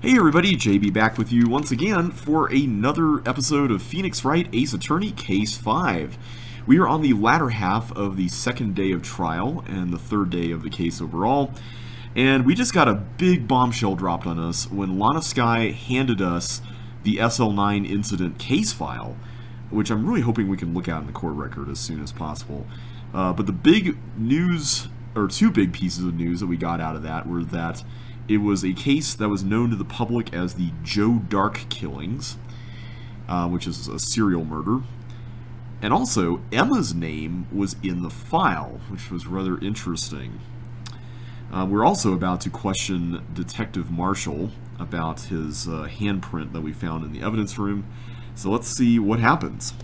Hey everybody, JB back with you once again for another episode of Phoenix Wright Ace Attorney Case 5. We are on the latter half of the second day of trial and the third day of the case overall, and we just got a big bombshell dropped on us when Lana Skye handed us the SL9 incident case file, which I'm really hoping we can look at in the court record as soon as possible. But the big news, or two big pieces of news that we got out of that were that it was a case that was known to the public as the Joe Dark killings, which is a serial murder. And also, Emma's name was in the file, which was rather interesting. We're also about to question Detective Marshall about his handprint that we found in the evidence room. So let's see what happens.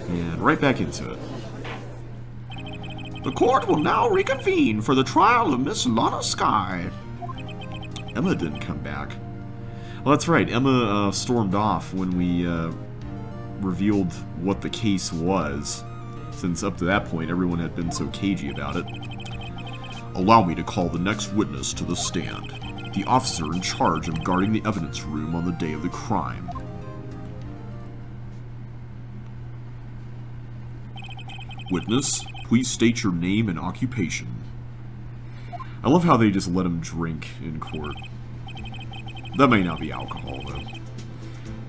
And right back into it. The court will now reconvene for the trial of Miss Lana Skye. Emma didn't come back. Well, that's right. Emma stormed off when we revealed what the case was, since up to that point everyone had been so cagey about it. Allow me to call the next witness to the stand, the officer in charge of guarding the evidence room on the day of the crime. Witness, please state your name and occupation. I love how they just let him drink in court. That may not be alcohol, though.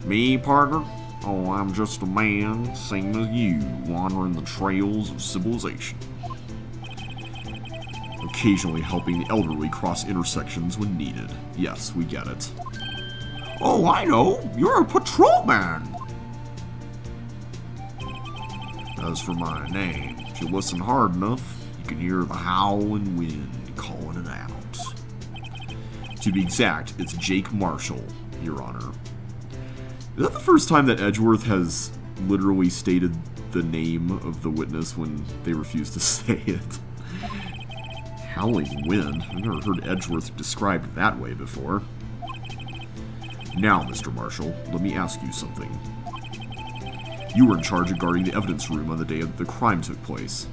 Me, partner? Oh, I'm just a man, same as you, wandering the trails of civilization. Occasionally helping the elderly cross intersections when needed. Yes, we get it. Oh, I know! You're a patrolman! As for my name, if you listen hard enough, you can hear the howling wind calling it out. To be exact, it's Jake Marshall, Your Honor. Is that the first time that Edgeworth has literally stated the name of the witness when they refuse to say it? Howling wind? I've never heard Edgeworth described that way before. Now, Mr. Marshall, let me ask you something. You were in charge of guarding the evidence room on the day that the crime took place.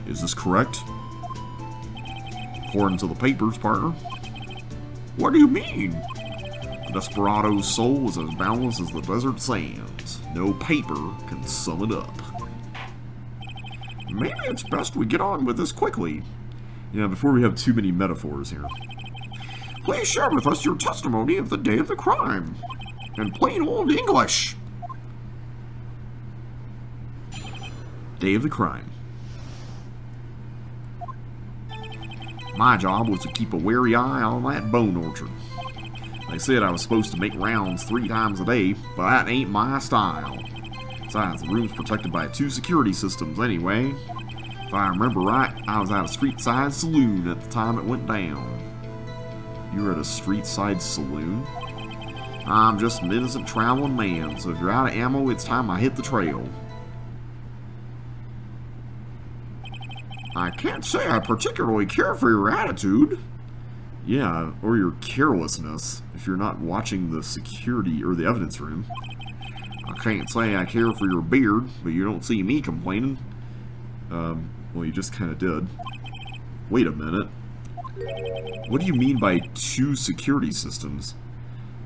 Is this correct? According to the papers, partner. What do you mean? The desperado's soul is as boundless as the desert sands. No paper can sum it up. Maybe it's best we get on with this quickly. Yeah, before we have too many metaphors here. Please share with us your testimony of the day of the crime. In plain old English. Day of the crime. My job was to keep a wary eye on that bone orchard. They said I was supposed to make rounds 3 times a day, but that ain't my style. Besides, the room's protected by 2 security systems anyway. If I remember right, I was at a street-side saloon at the time it went down. You were at a street-side saloon? I'm just an innocent traveling man, so if you're out of ammo, it's time I hit the trail. I can't say I particularly care for your attitude. Yeah, or your carelessness, if you're not watching the security or the evidence room. I can't say I care for your beard, but you don't see me complaining. Well, you just kind of did. Wait a minute. What do you mean by 2 security systems?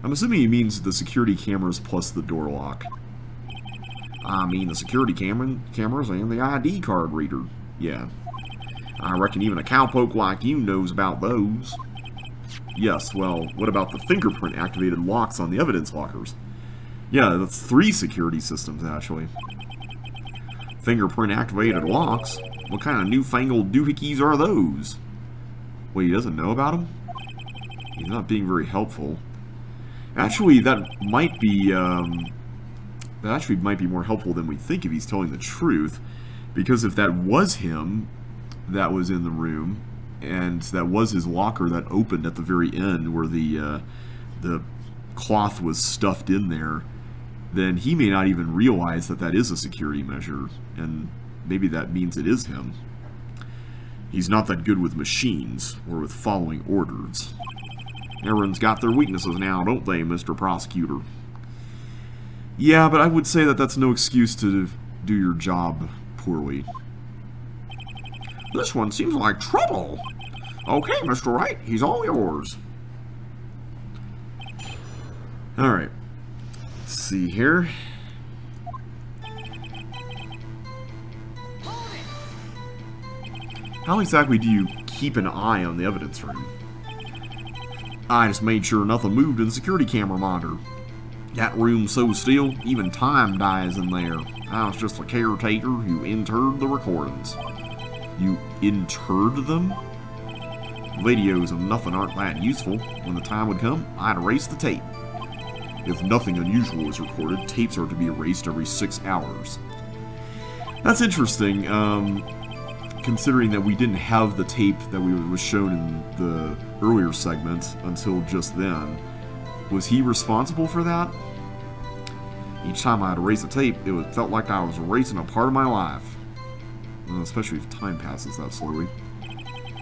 I'm assuming he means the security cameras plus the door lock. I mean the security cameras and the ID card reader. Yeah. I reckon even a cowpoke like you knows about those. Yes, well, what about the fingerprint-activated locks on the evidence lockers? Yeah, that's 3 security systems, actually. Fingerprint-activated locks? What kind of newfangled doohickeys are those? Wait, he doesn't know about them? He's not being very helpful. Actually, that might be more helpful than we think if he's telling the truth. Because if that was him that was in the room, and that was his locker that opened at the very end where the cloth was stuffed in there, then he may not even realize that that is a security measure, and maybe that means it is him. He's not that good with machines, or with following orders. Everyone's got their weaknesses now, don't they, Mr. Prosecutor? Yeah, but I would say that that's no excuse to do your job poorly. This one seems like trouble. Okay, Mr. Wright, he's all yours. Alright. Let's see here. How exactly do you keep an eye on the evidence room? I just made sure nothing moved in the security camera monitor. That room's so still, even time dies in there. I was just a caretaker who interred the recordings. You interred them? Videos of nothing aren't that useful. When the time would come, I'd erase the tape. If nothing unusual is recorded, tapes are to be erased every 6 hours. That's interesting, considering that we didn't have the tape that was shown in the earlier segment until just then. Was he responsible for that? Each time I'd erase a tape, it felt like I was erasing a part of my life. Well, especially if time passes that slowly.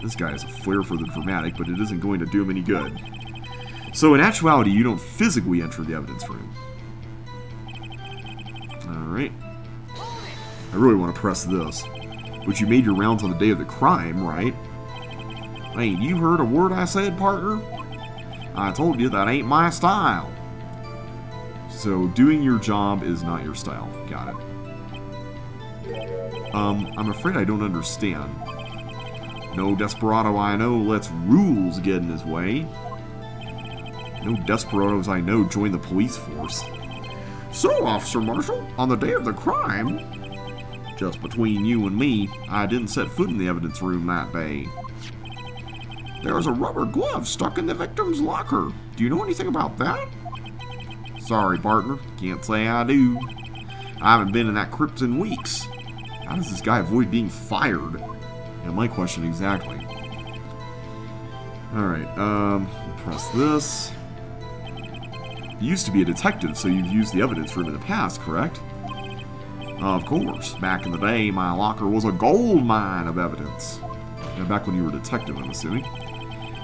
This guy has a flair for the dramatic, but it isn't going to do him any good. So in actuality, you don't physically enter the evidence room. Alright. I really want to press this. But you made your rounds on the day of the crime, right? Ain't you heard a word I said, partner? I told you that ain't my style. So, doing your job is not your style. Got it. I'm afraid I don't understand. No desperado I know lets rules get in his way. No desperados I know join the police force. So, Officer Marshall, on the day of the crime... Just between you and me, I didn't set foot in the evidence room that day. There was a rubber glove stuck in the victim's locker. Do you know anything about that? Sorry, partner. Can't say I do. I haven't been in that crypt in weeks. How does this guy avoid being fired? Yeah, my question exactly. Alright, press this. You used to be a detective, so you've used the evidence room in the past, correct? Of course. Back in the day, my locker was a gold mine of evidence. Yeah, back when you were a detective, I'm assuming.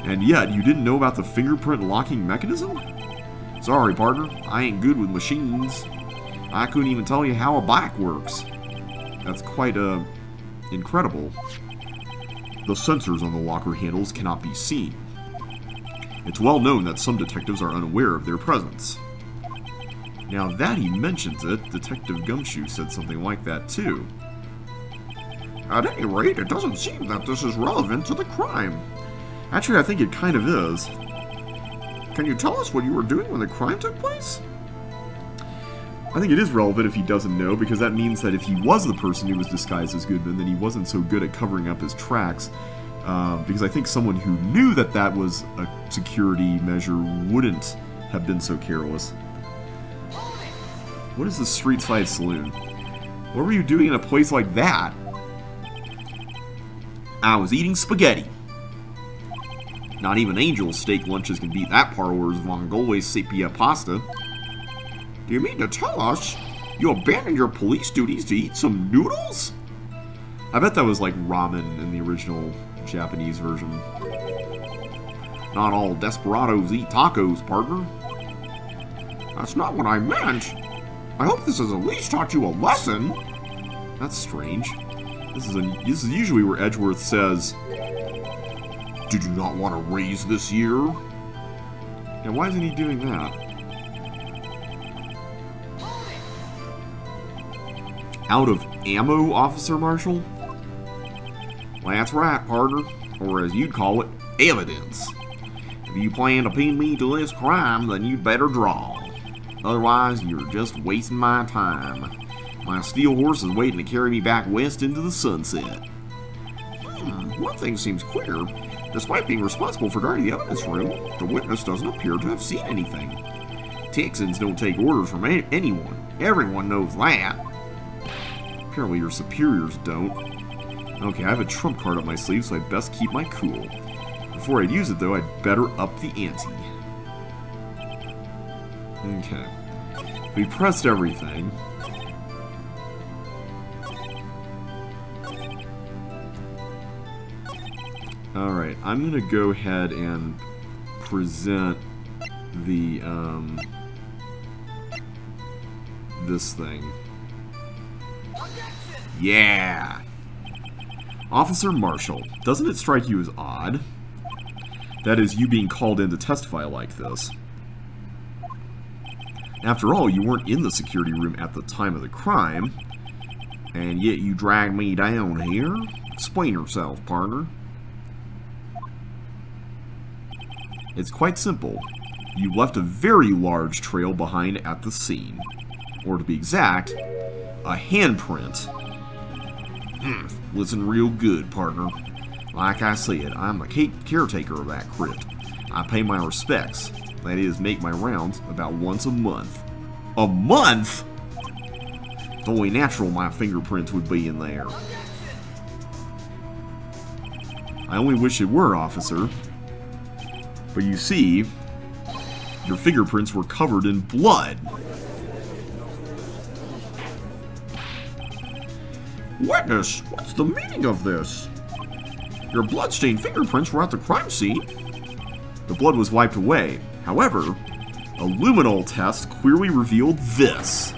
And yet, you didn't know about the fingerprint locking mechanism? Sorry, partner. I ain't good with machines. I couldn't even tell you how a bike works. That's quite, incredible. The sensors on the locker handles cannot be seen. It's well known that some detectives are unaware of their presence. Now that he mentions it, Detective Gumshoe said something like that too. At any rate, it doesn't seem that this is relevant to the crime. Actually, I think it kind of is. Can you tell us what you were doing when the crime took place? I think it is relevant if he doesn't know, because that means that if he was the person who was disguised as Goodman, then he wasn't so good at covering up his tracks. Because I think someone who knew that that was a security measure wouldn't have been so careless. What is the Street Side Saloon? What were you doing in a place like that? I was eating spaghetti. Not even Angel's steak lunches can beat that parlor's Vongole sepia pasta. Do you mean to tell us you abandoned your police duties to eat some noodles? I bet that was like ramen in the original Japanese version. Not all desperados eat tacos, partner. That's not what I meant. I hope this has at least taught you a lesson. That's strange. This is usually where Edgeworth says, "Did you not want to raise this year?" Yeah, why isn't he doing that? Out of ammo, Officer Marshall? Well, that's right, partner. Or as you'd call it, evidence. If you plan to pin me to this crime, then you'd better draw. Otherwise, you're just wasting my time. My steel horse is waiting to carry me back west into the sunset. One thing seems clear. Despite being responsible for guarding the evidence room, the witness doesn't appear to have seen anything. Texans don't take orders from anyone. Everyone knows that. Apparently your superiors don't. Okay, I have a trump card up my sleeve, so I'd best keep my cool. Before I'd use it, though, I'd better up the ante. Okay. We pressed everything. Alright, I'm gonna go ahead and present the, this thing. Yeah! Officer Marshall, doesn't it strike you as odd? That is, you being called in to testify like this. After all, you weren't in the security room at the time of the crime. And yet you dragged me down here? Explain yourself, partner. It's quite simple. You left a very large trail behind at the scene. Or to be exact, a handprint. Listen real good, partner. Like I said, I'm the caretaker of that crypt. I pay my respects. That is, make my rounds about once a month. A month?! It's only natural my fingerprints would be in there. I only wish it were, officer. But you see, your fingerprints were covered in blood. Witness, what's the meaning of this? Your bloodstained fingerprints were at the crime scene. The blood was wiped away. However, a luminol test clearly revealed this.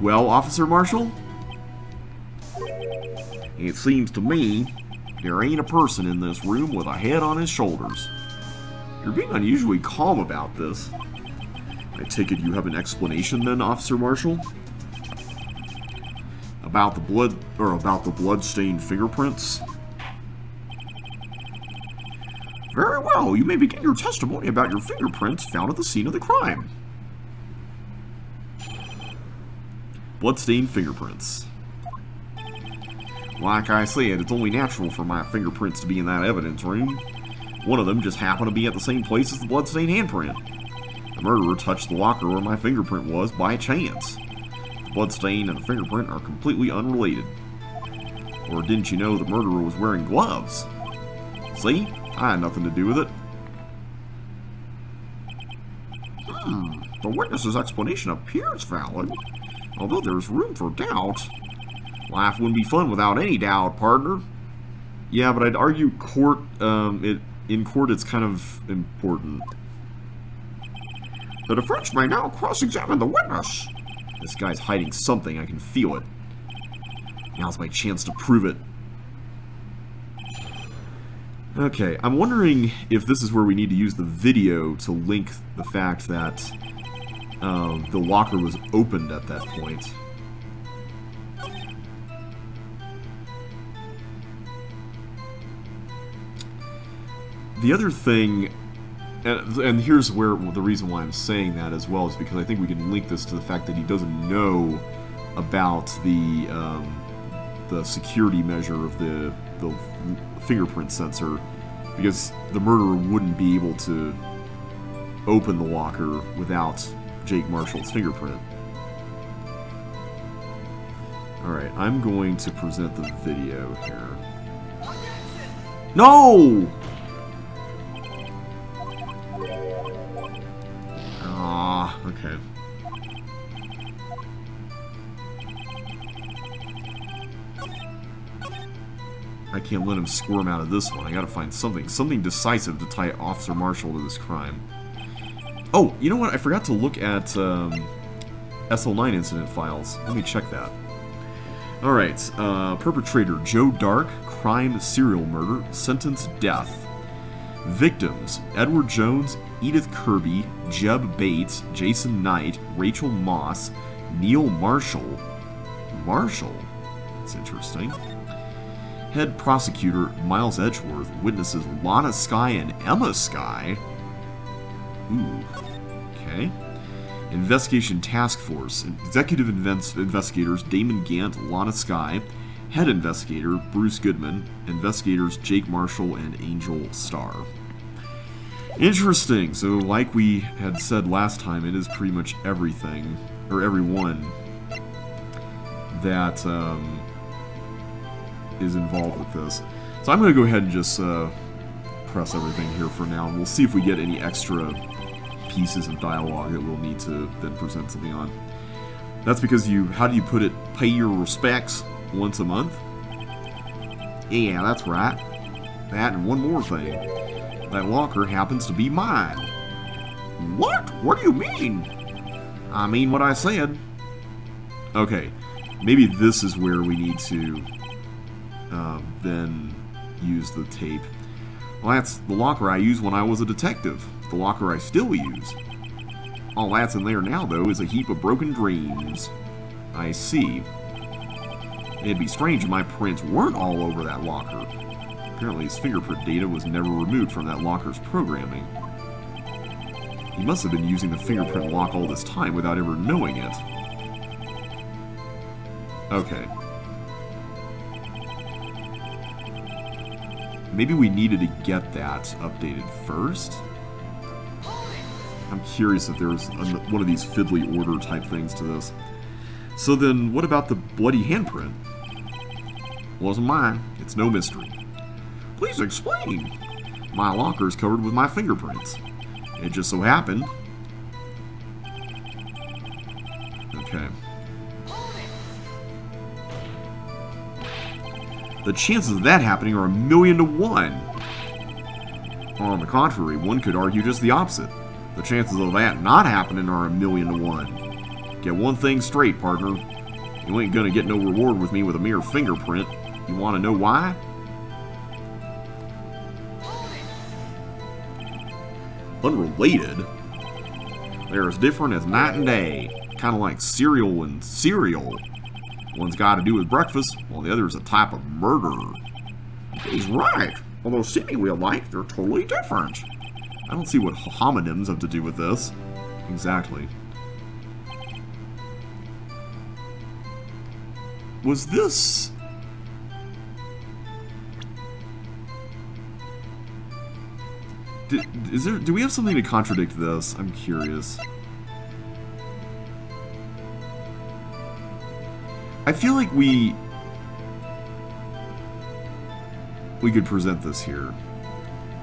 Well, Officer Marshall? It seems to me there ain't a person in this room with a head on his shoulders. You're being unusually calm about this. I take it you have an explanation then, Officer Marshall? About the blood-stained fingerprints? Very well, you may begin your testimony about your fingerprints found at the scene of the crime. Bloodstained fingerprints. Like I said, it's only natural for my fingerprints to be in that evidence room. One of them just happened to be at the same place as the bloodstained handprint. The murderer touched the locker where my fingerprint was by chance. The bloodstain and the fingerprint are completely unrelated. Or didn't you know the murderer was wearing gloves? See? I had nothing to do with it. The witness's explanation appears valid, although there's room for doubt. Life wouldn't be fun without any doubt, partner. Yeah, but I'd argue in court it's kind of important. The defense may now cross-examine the witness. This guy's hiding something, I can feel it. Now's my chance to prove it. Okay, I'm wondering if this is where we need to use the video to link the fact that the locker was opened at that point. The other thing, and here's where the reason why I'm saying that as well, is because I think we can link this to the fact that he doesn't know about the security measure of the fingerprint sensor, because the murderer wouldn't be able to open the locker without Jake Marshall's fingerprint. Alright, I'm going to present the video here. No! Okay. I can't let him squirm out of this one. I gotta find something decisive to tie Officer Marshall to this crime. Oh, you know what? I forgot to look at SL9 incident files. Let me check that. Alright, perpetrator Joe Dark, crime serial murder, sentence death. Victims Edward Jones, Edith Kirby, Jeb Bates, Jason Knight, Rachel Moss, Neil Marshall. Marshall? That's interesting. Head prosecutor Miles Edgeworth. Witnesses Lana Skye and Emma Skye. Ooh. Okay. Investigation Task Force. Executive investigators Damon Gant, Lana Skye. Head investigator Bruce Goodman. Investigators Jake Marshall and Angel Starr. Interesting. So, like we had said last time, it is pretty much everything, or everyone, that is involved with this. So I'm going to go ahead and just press everything here for now, and we'll see if we get any extra pieces of dialogue that we'll need to then present something on. That's because how do you put it, pay your respects once a month? Yeah, that's right. That and one more thing. That locker happens to be mine. What? What do you mean? I mean what I said. Okay, maybe this is where we need to then use the tape. Well, that's the locker I used when I was a detective. The locker I still use. All that's in there now, though, is a heap of broken dreams. I see. It'd be strange if my prints weren't all over that locker. Apparently his fingerprint data was never removed from that locker's programming. He must have been using the fingerprint lock all this time without ever knowing it. Okay. Maybe we needed to get that updated first? I'm curious if there's one of these fiddly order type things to this. So then, what about the bloody handprint? Wasn't mine. It's no mystery. Please explain. My locker's covered with my fingerprints. It just so happened. Okay. The chances of that happening are 1,000,000 to 1. On the contrary, one could argue just the opposite. The chances of that not happening are 1,000,000 to 1. Get one thing straight, partner. You ain't gonna get no reward with me with a mere fingerprint. You wanna know why? Unrelated? They're as different as night and day. Kinda like cereal and cereal. One's got to do with breakfast, while the other is a type of murder. He's right. Although seemingly alike, they're totally different. I don't see what homonyms have to do with this. Exactly. Was this... Do we have something to contradict this? I'm curious. I feel like we could present this here.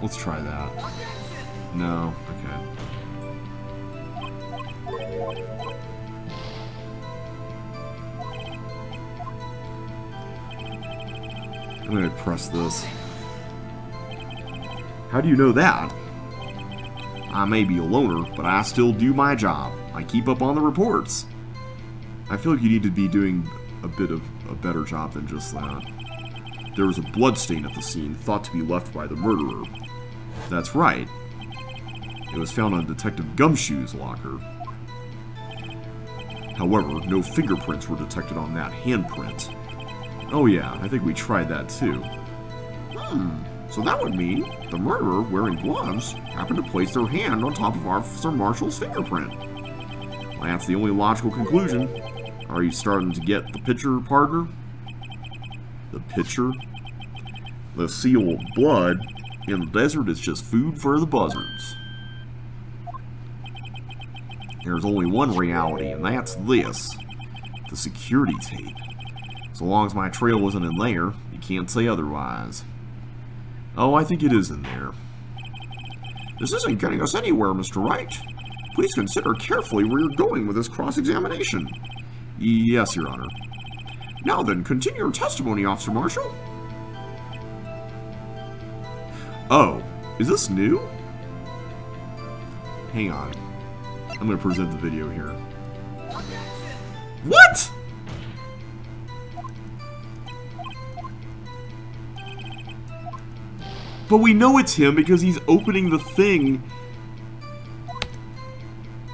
Let's try that. No? Okay. I'm gonna press this. How do you know that? I may be a loner, but I still do my job. I keep up on the reports. I feel like you need to be doing a bit of a better job than just that. There was a bloodstain at the scene, thought to be left by the murderer. That's right. It was found on Detective Gumshoe's locker. However, no fingerprints were detected on that handprint. Oh yeah, I think we tried that too. So that would mean the murderer, wearing gloves, happened to place their hand on top of Officer Marshall's fingerprint. Well, that's the only logical conclusion. Are you starting to get the picture, partner? The picture? The seal of blood in the desert is just food for the buzzards. There's only one reality, and that's this. The security tape. So long as my trail wasn't in there, you can't say otherwise. Oh, I think it is in there. This isn't getting us anywhere, Mr. Wright. Please consider carefully where you're going with this cross-examination. Yes, Your Honor. Now then, continue your testimony, Officer Marshall. Oh, is this new? Hang on. I'm going to present the video here. What?! But we know it's him because he's opening the thing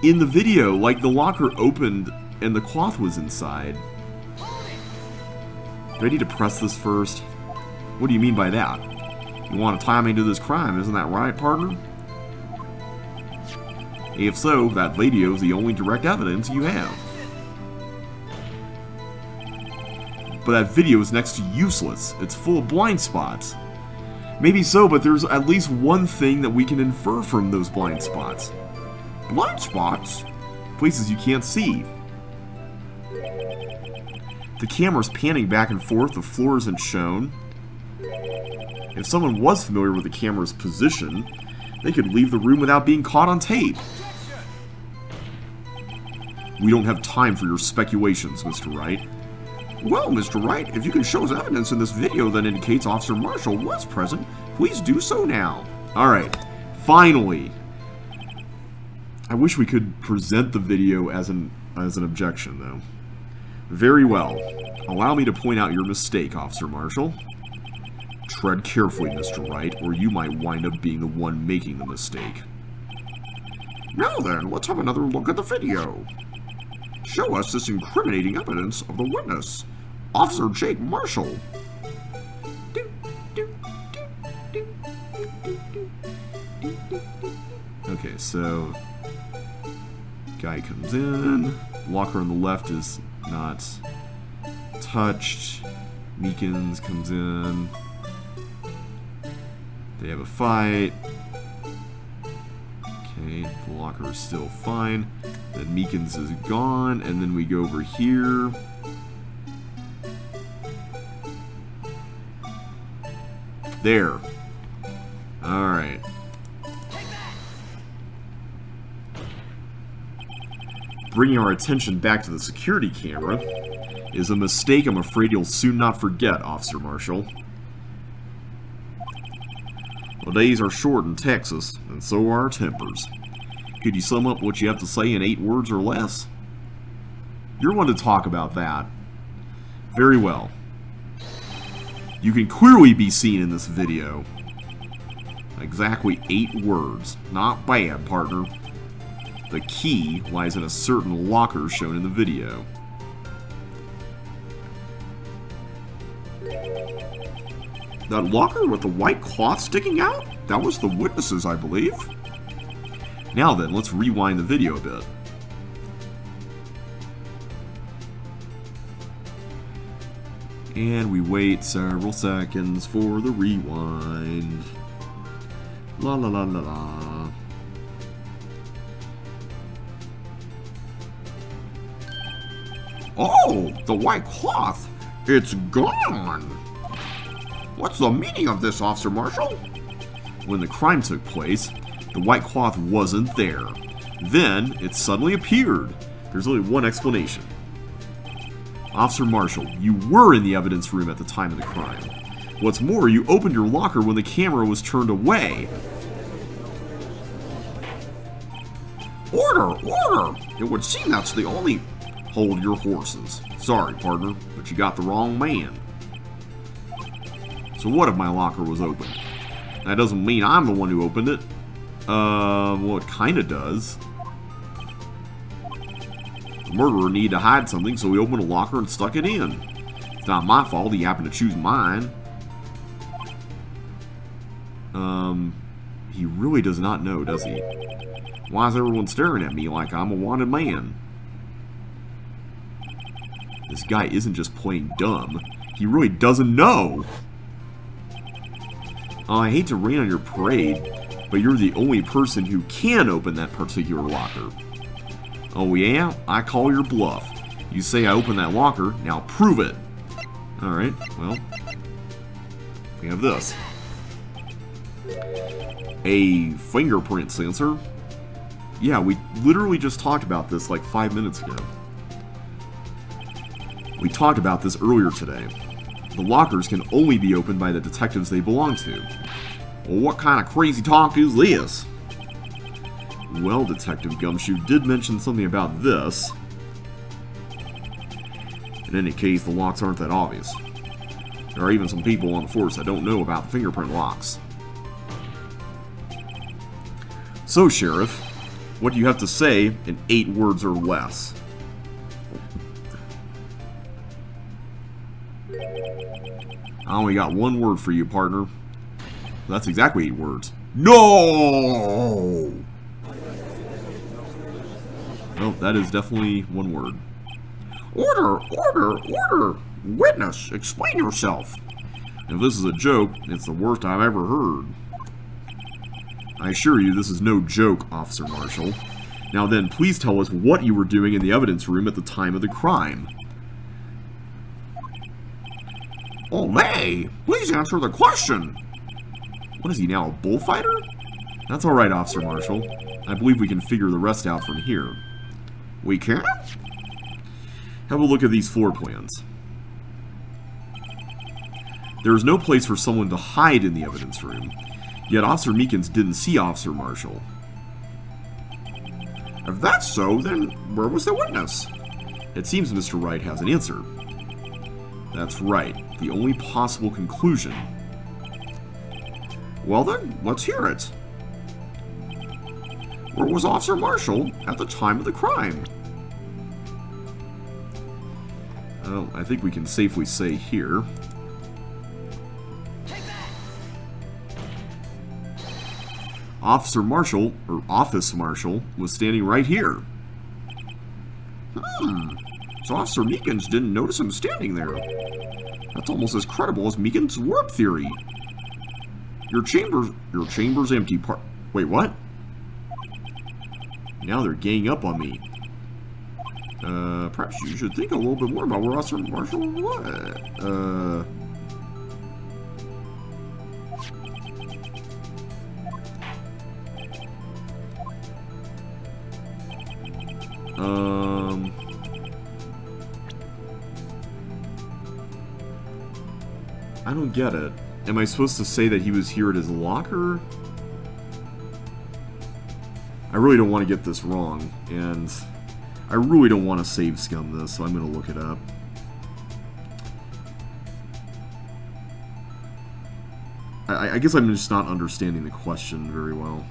in the video. Like, the locker opened and the cloth was inside. Do I need to press this first? What do you mean by that? You want to tie me to this crime, isn't that right, partner? If so, that video is the only direct evidence you have. But that video is next to useless. It's full of blind spots. Maybe so, but there's at least one thing that we can infer from those blind spots. Blind spots? Places you can't see. The camera's panning back and forth, the floor isn't shown. If someone was familiar with the camera's position, they could leave the room without being caught on tape. We don't have time for your speculations, Mr. Wright. Well, Mr. Wright, if you can show us evidence in this video that indicates Officer Marshall was present, please do so now. Alright, finally. I wish we could present the video as an objection, though. Very well. Allow me to point out your mistake, Officer Marshall. Tread carefully, Mr. Wright, or you might wind up being the one making the mistake. Now then, let's have another look at the video. Show us this incriminating evidence of the witness, Officer Jake Marshall. Okay, so guy comes in. Locker on the left is not touched. Meekins comes in. They have a fight. Okay, the locker is still fine. Then Meekins is gone, and then we go over here. There. Alright. Bringing our attention back to the security camera is a mistake I'm afraid you'll soon not forget, Officer Marshall. The days are short in Texas, and so are our tempers. Could you sum up what you have to say in 8 words or less? You're one to talk about that. Very well. You can clearly be seen in this video. Exactly 8 words. Not bad, partner. The key lies in a certain locker shown in the video. That locker with the white cloth sticking out? That was the witness's, I believe. Now then, let's rewind the video a bit. And we wait several seconds for the rewind. La la la la la. Oh, the white cloth! It's gone! What's the meaning of this, Officer Marshall? When the crime took place, the white cloth wasn't there. Then, it suddenly appeared. There's only one explanation. Officer Marshall, you were in the evidence room at the time of the crime. What's more, you opened your locker when the camera was turned away. Order! Order! It would seem that's the only... Hold your horses. Sorry, partner, but you got the wrong man. So what if my locker was open? That doesn't mean I'm the one who opened it. Well, it kinda does. The murderer needed to hide something, so he opened a locker and stuck it in. It's not my fault he happened to choose mine. He really does not know, does he? Why is everyone staring at me like I'm a wanted man? This guy isn't just playing dumb. He really doesn't know! I hate to rain on your parade, but you're the only person who can open that particular locker. Oh yeah? I call your bluff. You say I opened that locker, now prove it! Alright, well... we have this. A fingerprint sensor. Yeah, we literally just talked about this like 5 minutes ago. We talked about this earlier today. The lockers can only be opened by the detectives they belong to. Well, what kind of crazy talk is this? Well, Detective Gumshoe did mention something about this. In any case, the locks aren't that obvious. There are even some people on the force that don't know about the fingerprint locks. So, Sheriff, what do you have to say in 8 words or less? I only got 1 word for you, partner. That's exactly 8 words. No! Well, that is definitely 1 word. Order! Order! Order! Witness, explain yourself. If this is a joke, it's the worst I've ever heard. I assure you, this is no joke, Officer Marshall. Now then, please tell us what you were doing in the evidence room at the time of the crime. Olay! Please answer the question! What is he now, a bullfighter? That's alright, Officer Marshall. I believe we can figure the rest out from here. We can? Have a look at these floor plans. There is no place for someone to hide in the evidence room, yet Officer Meekins didn't see Officer Marshall. If that's so, then where was the witness? It seems Mr. Wright has an answer. That's right, the only possible conclusion. Well then, let's hear it. Where was Officer Marshall at the time of the crime? Well, I think we can safely say here. Officer Marshall, or Office Marshall, was standing right here. So Officer Meekins didn't notice him standing there. That's almost as credible as Meekins' warp theory. Your chamber's empty. Wait, what? Now they're ganging up on me. Perhaps you should think a little bit more about where Officer Marshall was. I don't get it. Am I supposed to say that he was here at his locker? I really don't want to get this wrong, and I really don't want to save scum this, so I'm going to look it up. I guess I'm just not understanding the question very well.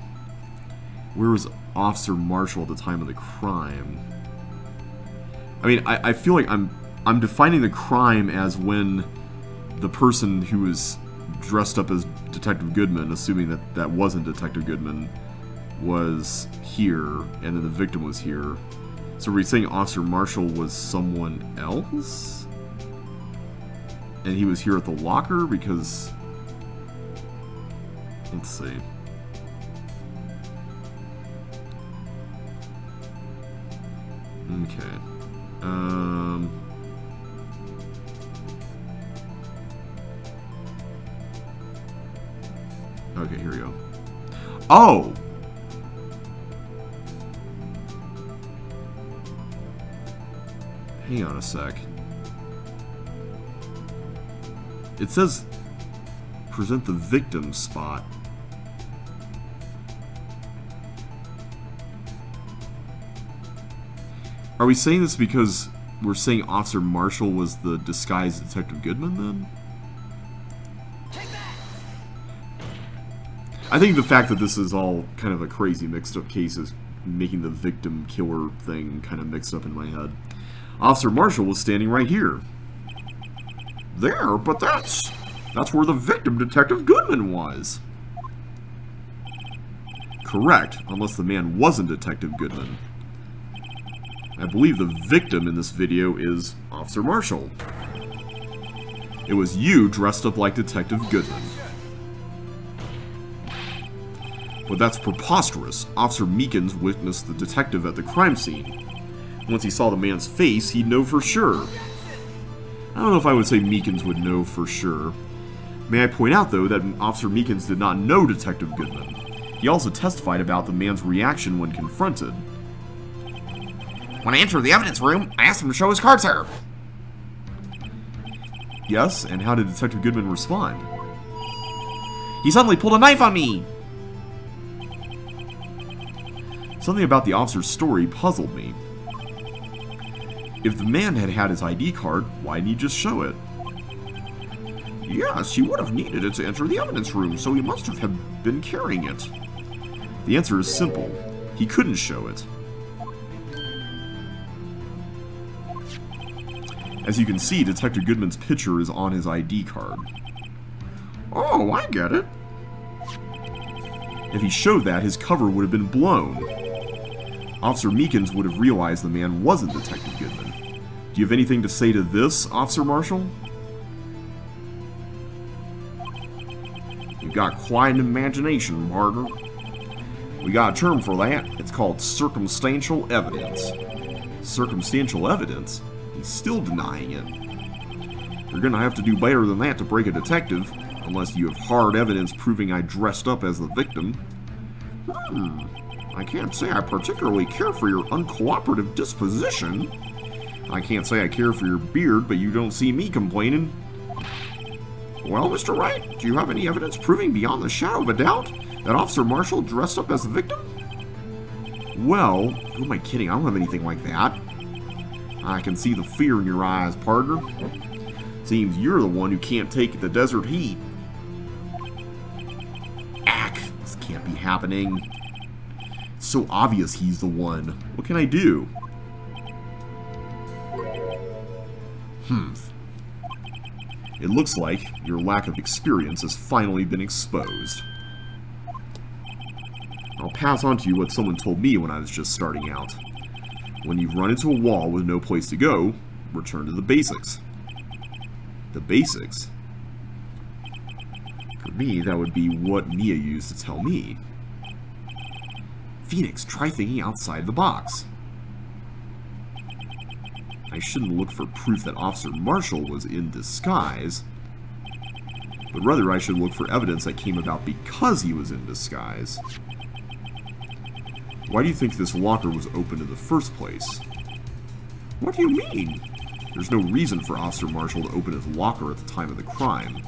Where was Officer Marshall at the time of the crime? I mean, I feel like I'm defining the crime as when the person who was dressed up as Detective Goodman, assuming that that wasn't Detective Goodman, was here, and then the victim was here. So we're saying Officer Marshall was someone else? And he was here at the locker because... Let's see. Okay. Okay, here we go. Oh! Hang on a sec. It says present the victim spot. Are we saying this because we're saying Officer Marshall was the disguised Detective Goodman then? I think the fact that this is all kind of a crazy mixed up case is making the victim killer thing kind of mixed up in my head. Officer Marshall was standing right here. There, but that's where the victim, Detective Goodman, was. Correct, unless the man wasn't Detective Goodman. I believe the victim in this video is Officer Marshall. It was you dressed up like Detective Goodman. But that's preposterous. Officer Meekins witnessed the detective at the crime scene. Once he saw the man's face, he'd know for sure. I don't know if I would say Meekins would know for sure. May I point out, though, that Officer Meekins did not know Detective Goodman. He also testified about the man's reaction when confronted. When I entered the evidence room, I asked him to show his card, sir. Yes, and how did Detective Goodman respond? He suddenly pulled a knife on me. Something about the officer's story puzzled me. If the man had had his ID card, why didn't he just show it? Yes, he would have needed it to enter the evidence room, so he must have been carrying it. The answer is simple. He couldn't show it. As you can see, Detective Goodman's picture is on his ID card. Oh, I get it. If he showed that, his cover would have been blown. Officer Meekins would have realized the man wasn't Detective Goodman. Do you have anything to say to this, Officer Marshall? You've got quite an imagination, partner. We got a term for that. It's called circumstantial evidence. Circumstantial evidence? He's still denying it. You're gonna have to do better than that to break a detective, unless you have hard evidence proving I dressed up as the victim. I can't say I particularly care for your uncooperative disposition. I can't say I care for your beard, but you don't see me complaining. Well, Mr. Wright, do you have any evidence proving beyond the shadow of a doubt that Officer Marshall dressed up as the victim? Well, who am I kidding? I don't have anything like that. I can see the fear in your eyes, partner. Seems you're the one who can't take the desert heat. Ack, this can't be happening. It's so obvious he's the one. What can I do? It looks like your lack of experience has finally been exposed. I'll pass on to you what someone told me when I was just starting out. When you've run into a wall with no place to go, return to the basics. The basics? For me, that would be what Mia used to tell me. Phoenix, try thinking outside the box. I shouldn't look for proof that Officer Marshall was in disguise, but rather I should look for evidence that came about because he was in disguise. Why do you think this locker was open in the first place? What do you mean? There's no reason for Officer Marshall to open his locker at the time of the crime.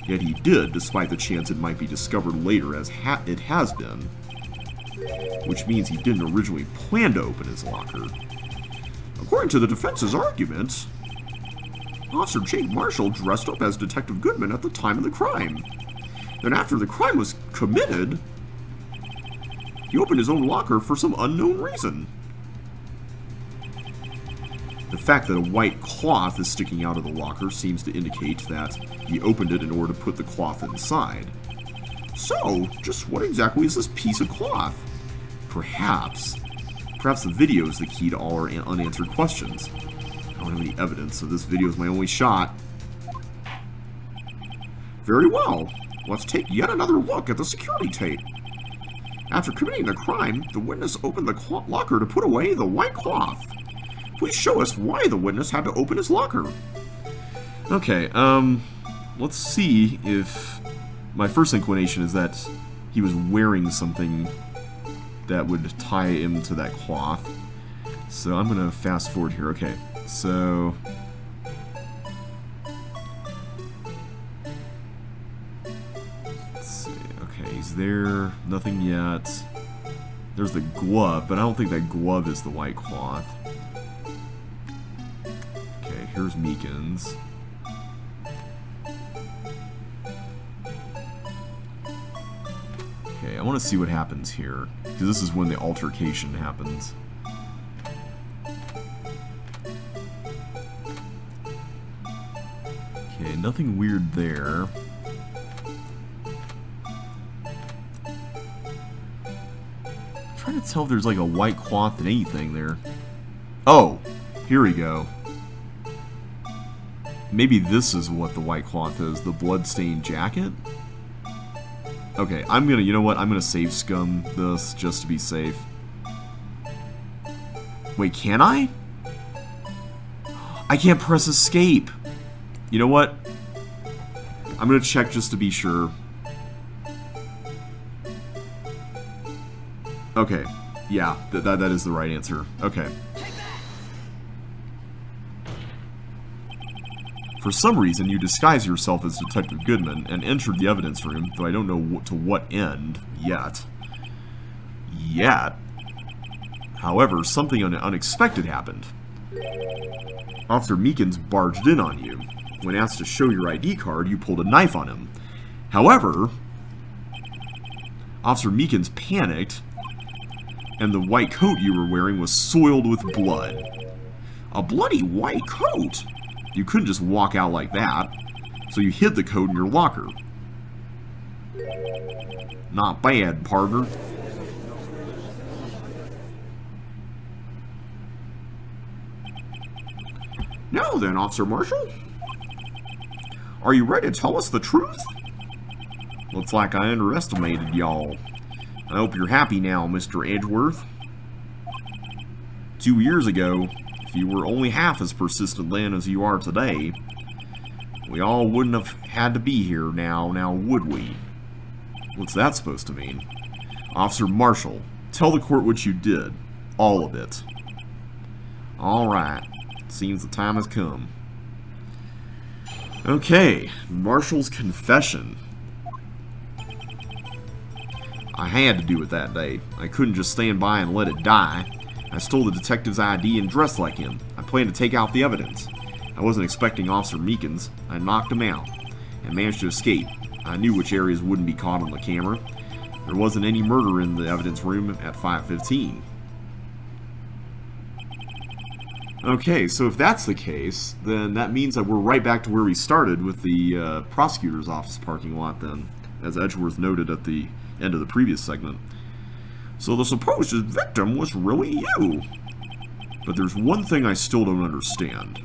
Yet he did, despite the chance it might be discovered later as it has been. Which means he didn't originally plan to open his locker. According to the defense's argument, Officer Jake Marshall dressed up as Detective Goodman at the time of the crime. Then after the crime was committed, he opened his own locker for some unknown reason. The fact that a white cloth is sticking out of the locker seems to indicate that he opened it in order to put the cloth inside. So, just what exactly is this piece of cloth? Perhaps the video is the key to all our unanswered questions. I don't have any evidence, so this video is my only shot. Very well. Let's take yet another look at the security tape. After committing the crime, the witness opened the locker to put away the white cloth. Please show us why the witness had to open his locker. Okay, let's see if... My first inclination is that he was wearing something that would tie him to that cloth. So I'm gonna fast forward here. Okay, so... Let's see. Okay, he's there. Nothing yet. There's the glove, but I don't think that glove is the white cloth. Okay, here's Meekins. Okay, I want to see what happens here, because this is when the altercation happens. Okay, nothing weird there. I'm trying to tell if there's like a white cloth in anything there. Oh, here we go. Maybe this is what the white cloth is, the bloodstained jacket? Okay, you know what? I'm gonna save scum this just to be safe. Wait, can I? I can't press escape. You know what? I'm gonna check just to be sure. Okay, yeah, that is the right answer. Okay. For some reason, you disguise yourself as Detective Goodman and entered the evidence room, though I don't know to what end yet. However, something unexpected happened. Officer Meekins barged in on you. When asked to show your ID card, you pulled a knife on him. However, Officer Meekins panicked, and the white coat you were wearing was soiled with blood. A bloody white coat? You couldn't just walk out like that, so you hid the coat in your locker. Not bad, partner. Now then, Officer Marshall. Are you ready to tell us the truth? Looks like I underestimated y'all. I hope you're happy now, Mr. Edgeworth. 2 years ago, if you were only half as persistent then as you are today, we all wouldn't have had to be here now would we? What's that supposed to mean? Officer Marshall, tell the court what you did. All of it. Alright. Seems the time has come. Okay, Marshall's confession. I had to do it that day. I couldn't just stand by and let it die. I stole the detective's ID and dressed like him. I planned to take out the evidence. I wasn't expecting Officer Meekins. I knocked him out and managed to escape. I knew which areas wouldn't be caught on the camera. There wasn't any murder in the evidence room at 5:15. Okay, so if that's the case, then that means that we're right back to where we started with the prosecutor's office parking lot then, as Edgeworth noted at the end of the previous segment. So the supposed victim was really you. But there's one thing I still don't understand.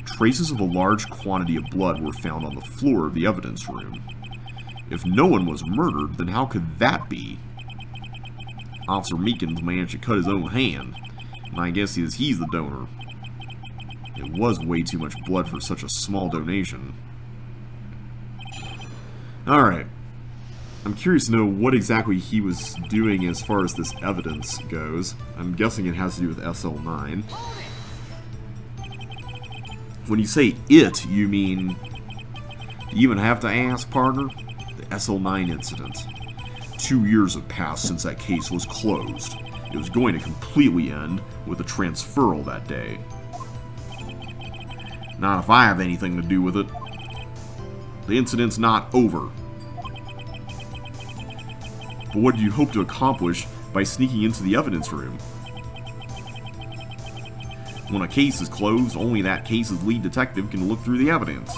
Traces of a large quantity of blood were found on the floor of the evidence room. If no one was murdered, then how could that be? Officer Meekins managed to cut his own hand. My guess is he's the donor. It was way too much blood for such a small donation. Alright. I'm curious to know what exactly he was doing as far as this evidence goes. I'm guessing it has to do with SL9. When you say it, you mean... Do you even have to ask, partner? The SL9 incident. 2 years have passed since that case was closed. It was going to completely end with a transferal that day. Not if I have anything to do with it. The incident's not over. But what do you hope to accomplish by sneaking into the evidence room? When a case is closed, only that case's lead detective can look through the evidence.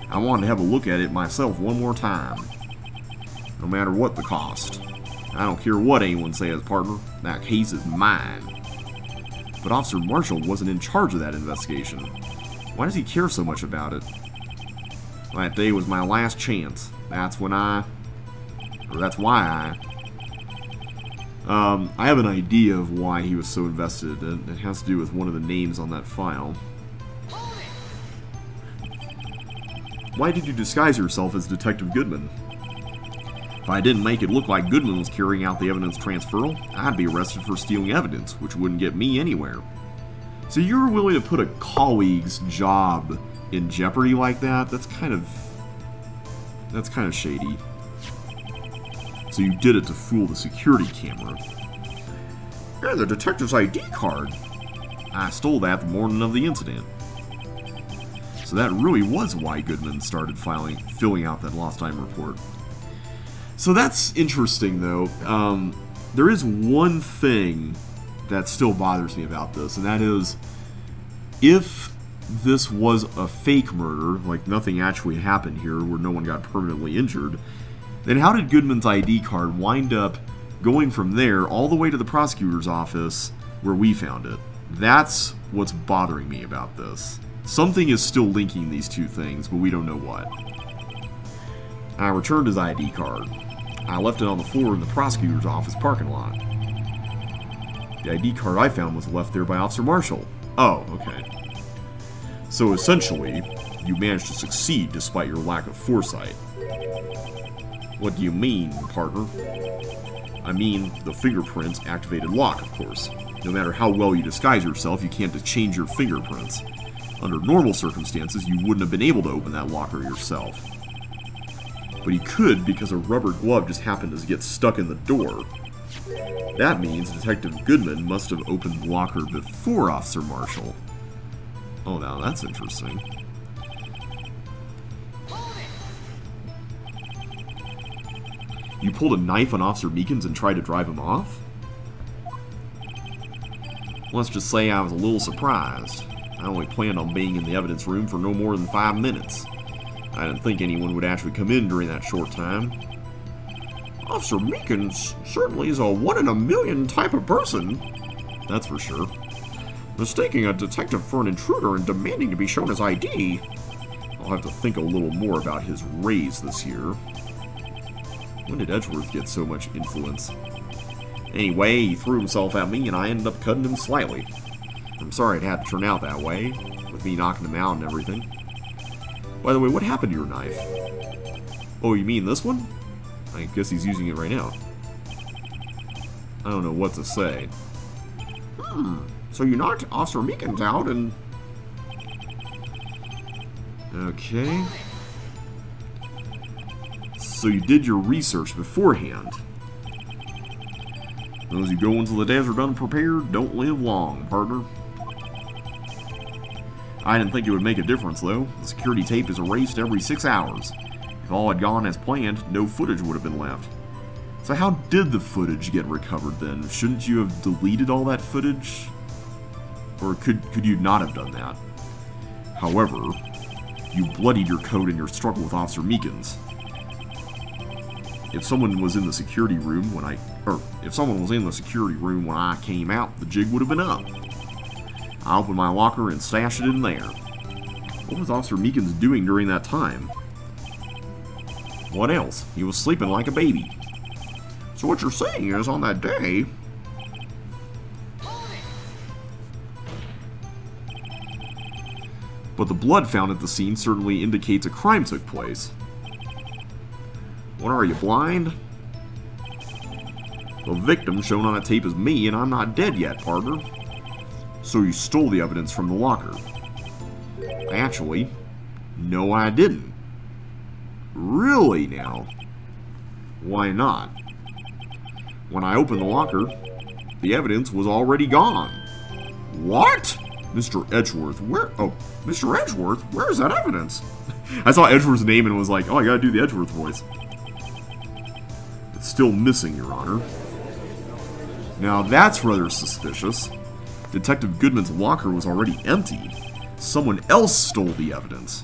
I wanted to have a look at it myself one more time. No matter what the cost. I don't care what anyone says, partner. That case is mine. But Officer Marshall wasn't in charge of that investigation. Why does he care so much about it? That day was my last chance. That's why I have an idea of why he was so invested. It has to do with one of the names on that file. Why did you disguise yourself as Detective Goodman? If I didn't make it look like Goodman was carrying out the evidence transferal, I'd be arrested for stealing evidence, which wouldn't get me anywhere. So you were willing to put a colleague's job in jeopardy like that? That's kind of shady. So you did it to fool the security camera. Yeah, the detective's ID card. I stole that the morning of the incident. So that really was why Goodman started filling out that lost time report. So that's interesting, though. There is one thing that still bothers me about this, and that is, if this was a fake murder, like nothing actually happened here where no one got permanently injured, then how did Goodman's ID card wind up going from there all the way to the prosecutor's office where we found it? That's what's bothering me about this. Something is still linking these two things, but we don't know what. I returned his ID card. I left it on the floor in the prosecutor's office parking lot. The ID card I found was left there by Officer Marshall. Oh, okay. So essentially, you managed to succeed despite your lack of foresight. What do you mean, partner? I mean, the fingerprints activated lock, of course. No matter how well you disguise yourself, you can't change your fingerprints. Under normal circumstances, you wouldn't have been able to open that locker yourself. But he could because a rubber glove just happened to get stuck in the door. That means Detective Goodman must have opened the locker before Officer Marshall. Oh, now that's interesting. You pulled a knife on Officer Meekins and tried to drive him off? Let's just say I was a little surprised. I only planned on being in the evidence room for no more than 5 minutes. I didn't think anyone would actually come in during that short time. Officer Meekins certainly is a 1 in a million type of person. That's for sure. Mistaking a detective for an intruder and demanding to be shown his ID. I'll have to think a little more about his raise this year. When did Edgeworth get so much influence? Anyway, he threw himself at me and I ended up cutting him slightly. I'm sorry it had to turn out that way, with me knocking him out and everything. By the way, what happened to your knife? Oh, you mean this one? I guess he's using it right now. I don't know what to say. So you knocked Officer Meekins out and... Okay. So you did your research beforehand. Those who go into the desert unprepared don't live long, partner. I didn't think it would make a difference, though. The security tape is erased every 6 hours. If all had gone as planned, no footage would have been left. So how did the footage get recovered then? Shouldn't you have deleted all that footage? Or could you not have done that? However, you bloodied your coat in your struggle with Officer Meekins. If someone was in the security room when I came out, the jig would have been up. I opened my locker and stashed it in there. What was Officer Meekins doing during that time? What else? He was sleeping like a baby. So what you're saying is, on that day... But the blood found at the scene certainly indicates a crime took place. What are you, blind? The victim shown on that tape is me, and I'm not dead yet, partner. So you stole the evidence from the locker. Actually, no I didn't. Really now? Why not? When I opened the locker, the evidence was already gone. What? Mr. Edgeworth, where? Oh, Mr. Edgeworth, where is that evidence? I saw Edgeworth's name and was like, oh, I gotta do the Edgeworth voice. It's still missing, Your Honor. Now that's rather suspicious. Detective Goodman's locker was already empty. Someone else stole the evidence.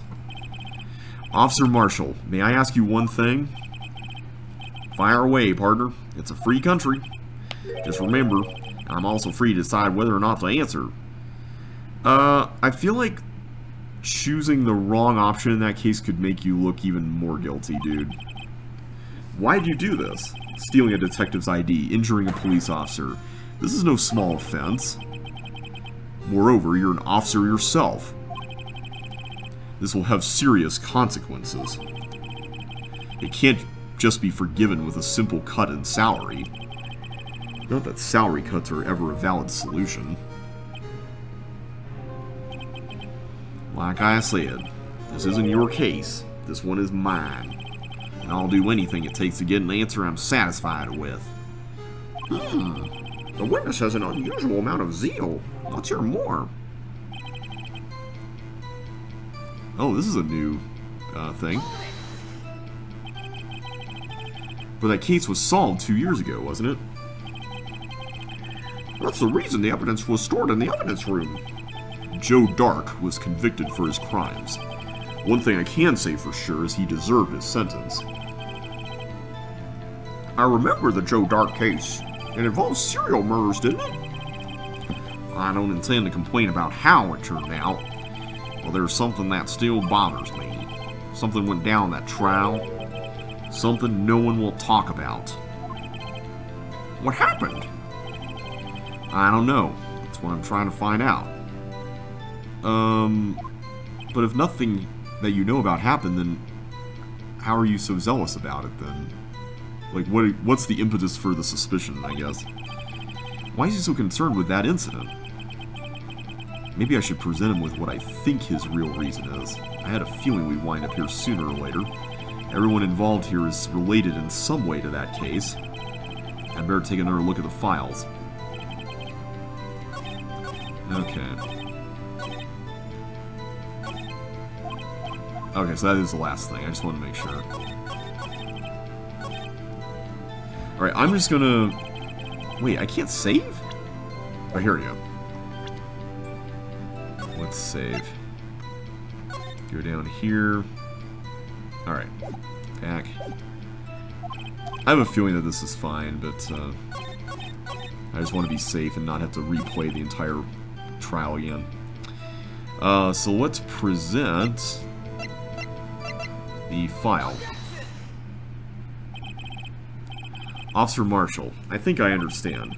Officer Marshall, may I ask you one thing? Fire away, partner. It's a free country. Just remember, I'm also free to decide whether or not to answer. I feel like choosing the wrong option in that case could make you look even more guilty, dude. Why'd you do this? Stealing a detective's ID, injuring a police officer. This is no small offense. Moreover, you're an officer yourself. This will have serious consequences. It can't just be forgiven with a simple cut in salary. Not that salary cuts are ever a valid solution. Like I said, this isn't your case. This one is mine. And I'll do anything it takes to get an answer I'm satisfied with. The witness has an unusual amount of zeal. Let's hear more. Oh, this is a new thing. But that case was solved 2 years ago, wasn't it? That's the reason the evidence was stored in the evidence room. Joe Dark was convicted for his crimes. One thing I can say for sure is he deserved his sentence. I remember the Joe Dark case. It involved serial murders, didn't it? I don't intend to complain about how it turned out. Well, there's something that still bothers me. Something went down that trial. Something no one will talk about. What happened? I don't know. That's what I'm trying to find out. But if nothing that you know about happened, then how are you so zealous about it, then? Like, what's the impetus for the suspicion, I guess? Why is he so concerned with that incident? Maybe I should present him with what I think his real reason is. I had a feeling we'd wind up here sooner or later. Everyone involved here is related in some way to that case. I'd better take another look at the files. Okay. Okay, so that is the last thing. I just want to make sure. Alright, I'm just gonna... Wait, I can't save? Oh, here we go. Let's save. Go down here. Alright. Back. I have a feeling that this is fine, but I just want to be safe and not have to replay the entire trial again. So let's present the file. Officer Marshall, I think I understand.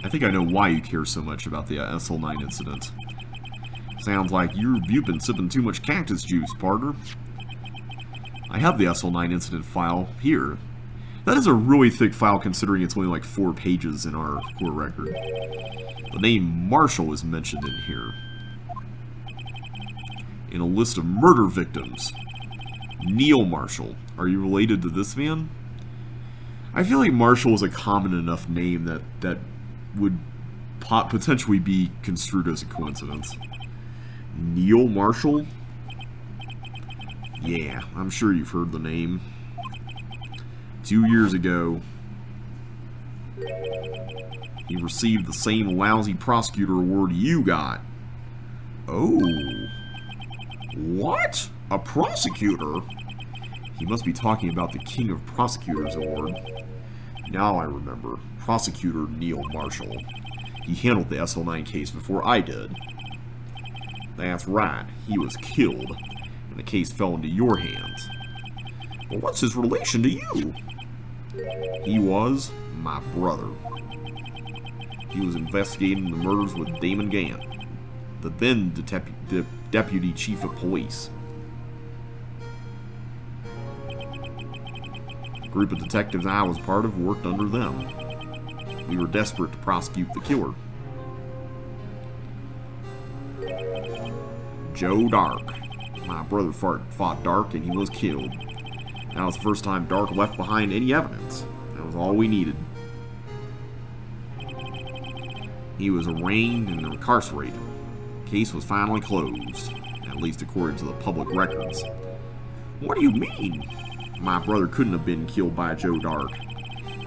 I think I know why you care so much about the SL9 incident. Sounds like you've been sipping too much cactus juice, partner. I have the SL9 incident file here. That is a really thick file considering it's only like 4 pages in our core record. The name Marshall is mentioned in here. In a list of murder victims. Neil Marshall. Are you related to this man? I feel like Marshall is a common enough name that would potentially be construed as a coincidence. Neil Marshall? Yeah, I'm sure you've heard the name. 2 years ago, he received the same lousy prosecutor award you got. Oh. What? A prosecutor? He must be talking about the King of Prosecutors Award. Now I remember. Prosecutor Neil Marshall. He handled the SL9 case before I did. That's right. He was killed, and the case fell into your hands. But what's his relation to you? He was my brother. He was investigating the murders with Damon Gant, the then Deputy Chief of Police. The group of detectives I was part of worked under them. We were desperate to prosecute the killer. Joe Dark. My brother fought Dark and he was killed. That was the first time Dark left behind any evidence. That was all we needed. He was arraigned and incarcerated. The case was finally closed, at least according to the public records. What do you mean? My brother couldn't have been killed by Joe Dark.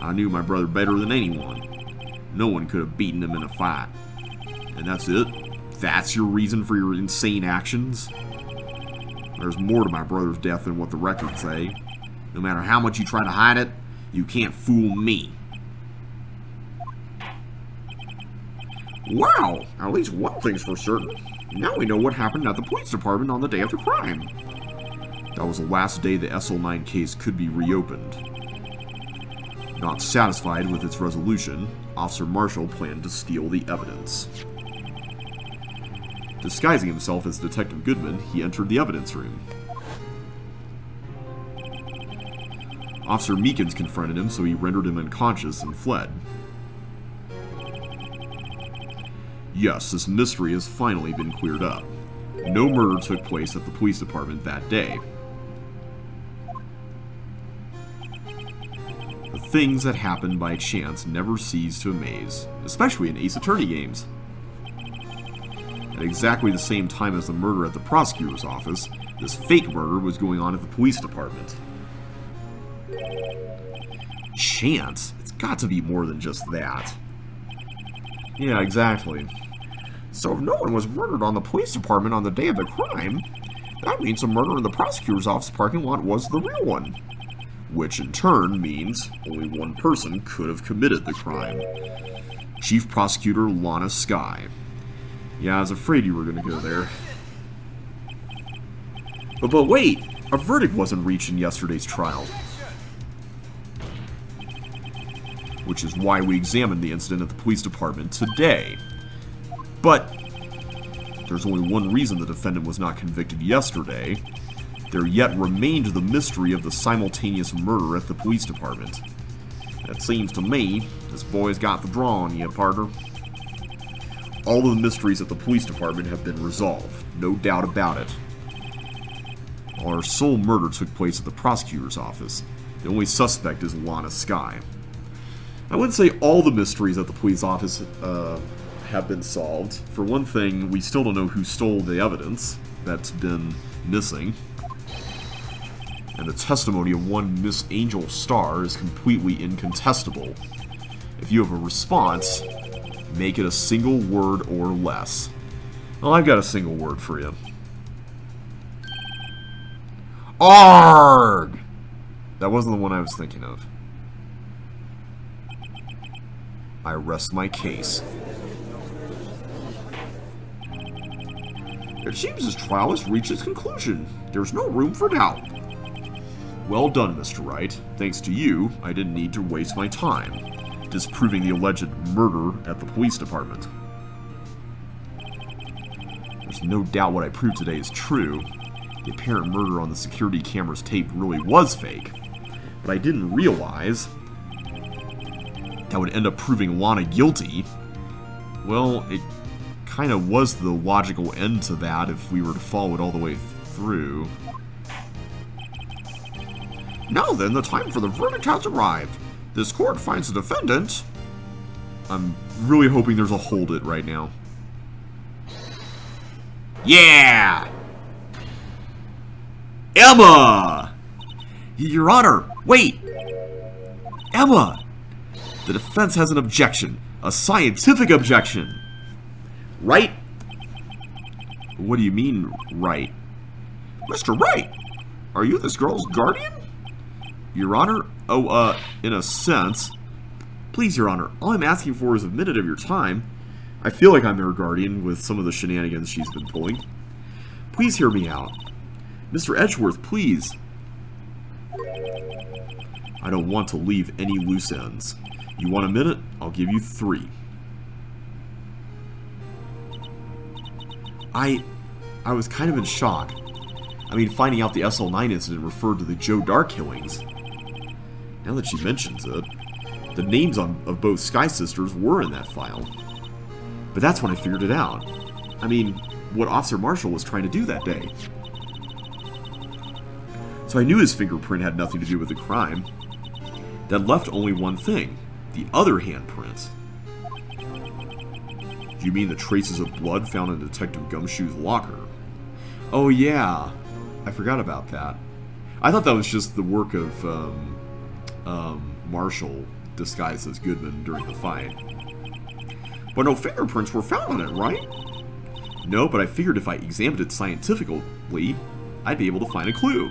I knew my brother better than anyone. No one could have beaten him in a fight. And that's it? That's your reason for your insane actions? There's more to my brother's death than what the records say. No matter how much you try to hide it, you can't fool me. Wow! At least one thing's for certain. Now we know what happened at the police department on the day of the crime. That was the last day the SL9 case could be reopened. Not satisfied with its resolution, Officer Marshall planned to steal the evidence. Disguising himself as Detective Goodman, he entered the evidence room. Officer Meekins confronted him, so he rendered him unconscious and fled. Yes, this mystery has finally been cleared up. No murder took place at the police department that day. The things that happen by chance never cease to amaze, especially in Ace Attorney games. At exactly the same time as the murder at the prosecutor's office, this fake murder was going on at the police department. Chance? It's got to be more than just that. Yeah, exactly. So if no one was murdered on the police department on the day of the crime, that means the murder in the prosecutor's office parking lot was the real one. Which in turn means only one person could have committed the crime. Chief Prosecutor Lana Skye. Yeah, I was afraid you were going to go there. But wait! A verdict wasn't reached in yesterday's trial. Which is why we examined the incident at the police department today. But there's only one reason the defendant was not convicted yesterday. There yet remained the mystery of the simultaneous murder at the police department. It seems to me this boy's got the draw on you, partner. All of the mysteries at the police department have been resolved, no doubt about it. While our sole murder took place at the prosecutor's office, the only suspect is Lana Skye. I wouldn't say all the mysteries at the police office have been solved. For one thing, we still don't know who stole the evidence that's been missing. And the testimony of one Miss Angel Starr is completely incontestable. If you have a response, make it a single word or less. Well, I've got a single word for you. ARG! That wasn't the one I was thinking of. I rest my case. It seems this trial has reached its conclusion. There's no room for doubt. Well done, Mr. Wright. Thanks to you, I didn't need to waste my time disproving the alleged murder at the police department. There's no doubt what I proved today is true. The apparent murder on the security camera's tape really was fake. But I didn't realize that would end up proving Lana guilty. Well, it kind of was the logical end to that if we were to follow it all the way through. Now then, the time for the verdict has arrived. This court finds the defendant... I'm really hoping there's a hold it right now. Yeah! Emma! Your Honor, wait! Emma! The defense has an objection. A scientific objection. Wright? What do you mean, Wright? Mr. Wright! Are you this girl's guardian? Your Honor? Oh, in a sense. Please, Your Honor, all I'm asking for is a minute of your time. I feel like I'm her guardian with some of the shenanigans she's been pulling. Please hear me out. Mr. Edgeworth, please. I don't want to leave any loose ends. You want a minute? I'll give you 3. I was kind of in shock. I mean, finding out the SL9 incident referred to the Joe Dark killings. Now that she mentions it, the names of both Sky Sisters were in that file. But that's when I figured it out. I mean, what Officer Marshall was trying to do that day. So I knew his fingerprint had nothing to do with the crime. That left only one thing. The other handprints. Do you mean the traces of blood found in Detective Gumshoe's locker? Oh yeah, I forgot about that. I thought that was just the work of Marshall disguised as Goodman during the fight. But no fingerprints were found on it, right? No, but I figured if I examined it scientifically, I'd be able to find a clue.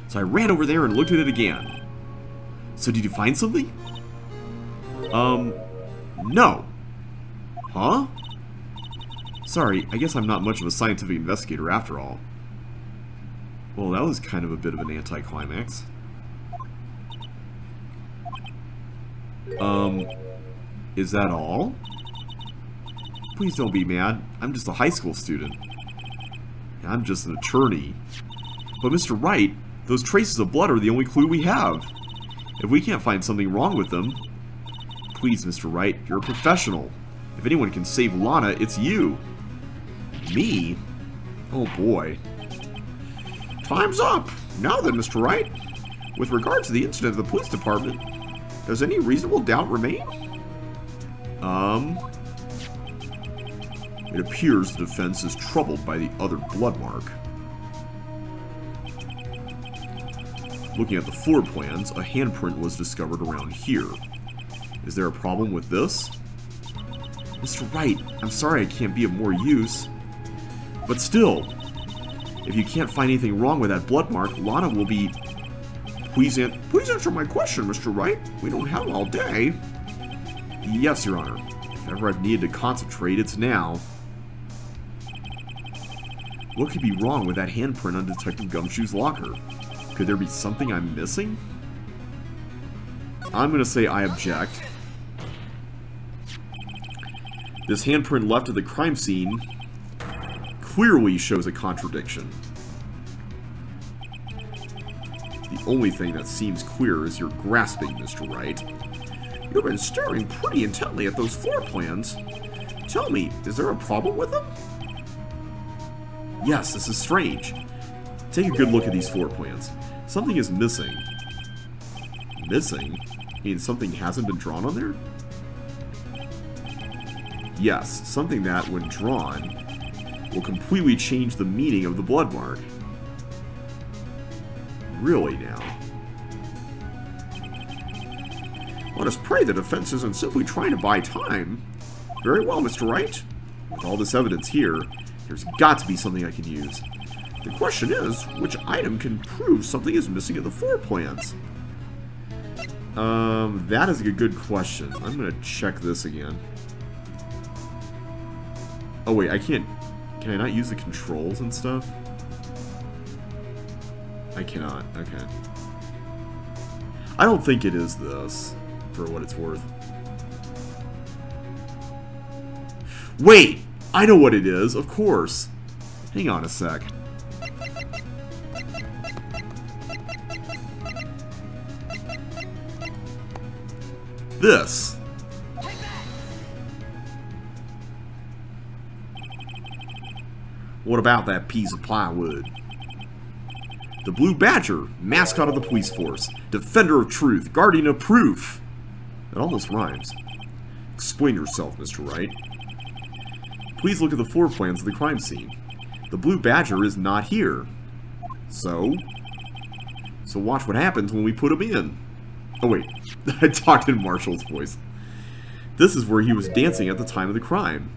So I ran over there and looked at it again. So did you find something? No. Huh? Sorry, I guess I'm not much of a scientific investigator after all. Well, that was kind of a bit of an anticlimax. Is that all? Please don't be mad. I'm just a high school student. I'm just an attorney. But Mr. Wright, those traces of blood are the only clue we have. If we can't find something wrong with them... Please, Mr. Wright, you're a professional. If anyone can save Lana, it's you. Me? Oh boy. Time's up! Now then, Mr. Wright. With regard to the incident of the police department, does any reasonable doubt remain? It appears the defense is troubled by the other blood mark. Looking at the floor plans, a handprint was discovered around here. Is there a problem with this? Mr. Wright, I'm sorry I can't be of more use. But still, if you can't find anything wrong with that blood mark, Lana will be... Please answer my question, Mr. Wright. We don't have all day. Yes, Your Honor. If ever I've needed to concentrate, it's now. What could be wrong with that handprint on Detective Gumshoe's locker? Could there be something I'm missing? I'm gonna say I object. This handprint left at the crime scene clearly shows a contradiction. The only thing that seems clear is your grasping, Mr. Wright. You've been staring pretty intently at those floor plans. Tell me, is there a problem with them? Yes, this is strange. Take a good look at these floor plans. Something is missing. Missing? I mean, something hasn't been drawn on there? Yes, something that, when drawn, will completely change the meaning of the blood mark. Really now? Let us pray the defense isn't simply trying to buy time. Very well, Mr. Wright. With all this evidence here, there's got to be something I can use. The question is, which item can prove something is missing in the floor plans? That is a good question. I'm gonna check this again. Oh wait, I can't... Can I not use the controls and stuff? I cannot, okay. I don't think it is this, for what it's worth. Wait! I know what it is, of course. Hang on a sec. This. What about that piece of plywood? The Blue Badger, mascot of the police force, defender of truth, guardian of proof. It almost rhymes. Explain yourself, Mr. Wright. Please look at the floor plans of the crime scene. The Blue Badger is not here. So watch what happens when we put him in. Oh wait, I talked in Marshall's voice. This is where he was dancing at the time of the crime.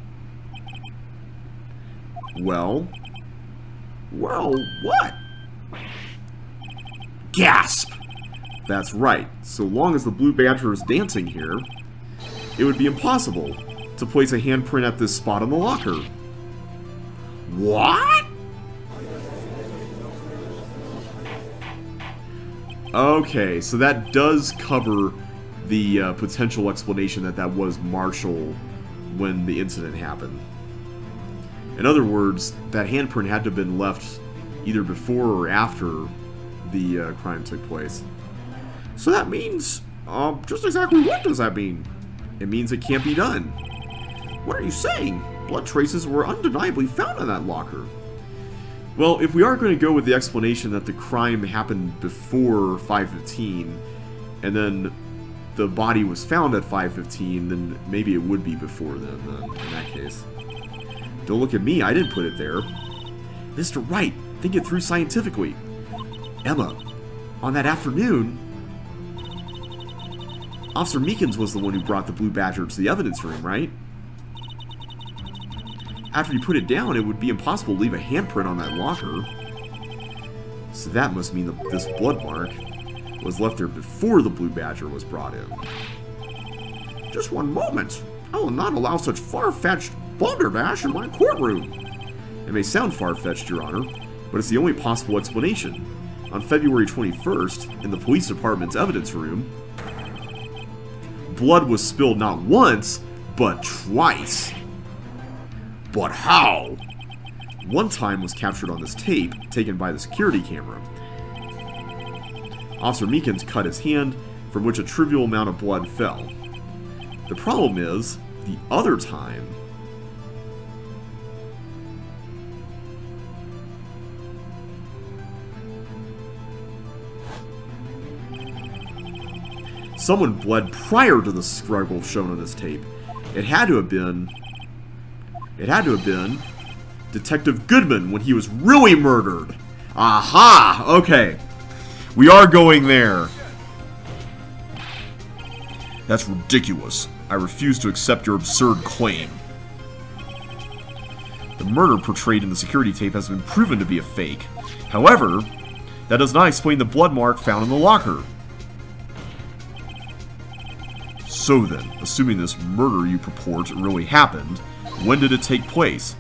Well, what? Gasp! That's right. So long as the Blue Badger is dancing here, it would be impossible to place a handprint at this spot on the locker. What? Okay, so that does cover the potential explanation that that was Marshall when the incident happened. In other words, that handprint had to have been left either before or after the crime took place. So that means, just exactly what does that mean? It means it can't be done. What are you saying? Blood traces were undeniably found in that locker. Well, if we are going to go with the explanation that the crime happened before 5:15, and then the body was found at 5:15, then maybe it would be before then, in that case. Don't look at me, I didn't put it there. Mr. Wright, think it through scientifically. Emma, on that afternoon, Officer Meekins was the one who brought the Blue Badger to the evidence room, right? After you put it down, it would be impossible to leave a handprint on that locker. So that must mean that this blood mark was left there before the Blue Badger was brought in. Just one moment. I will not allow such far-fetched balderdash in my courtroom. It may sound far-fetched, Your Honor, but it's the only possible explanation. On February 21st, in the police department's evidence room, blood was spilled not once, but twice. But how? One time was captured on this tape, taken by the security camera. Officer Meekins cut his hand, from which a trivial amount of blood fell. The problem is, the other time, someone bled prior to the struggle shown on this tape. It had to have been Detective Goodman when he was really murdered. Aha! Okay. We are going there. That's ridiculous. I refuse to accept your absurd claim. The murder portrayed in the security tape has been proven to be a fake. However, that does not explain the blood mark found in the locker. So then, assuming this murder you purport really happened, when did it take place?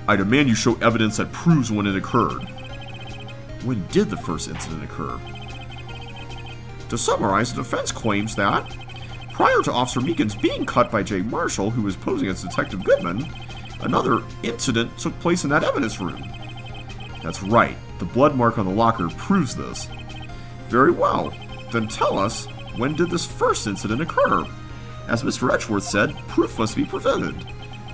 I demand you show evidence that proves when it occurred. When did the first incident occur? To summarize, the defense claims that, prior to Officer Meekins being cut by Jay Marshall, who was posing as Detective Goodman, another incident took place in that evidence room. That's right. The blood mark on the locker proves this. Very well. Then tell us, when did this first incident occur? As Mr. Edgeworth said, proof must be presented.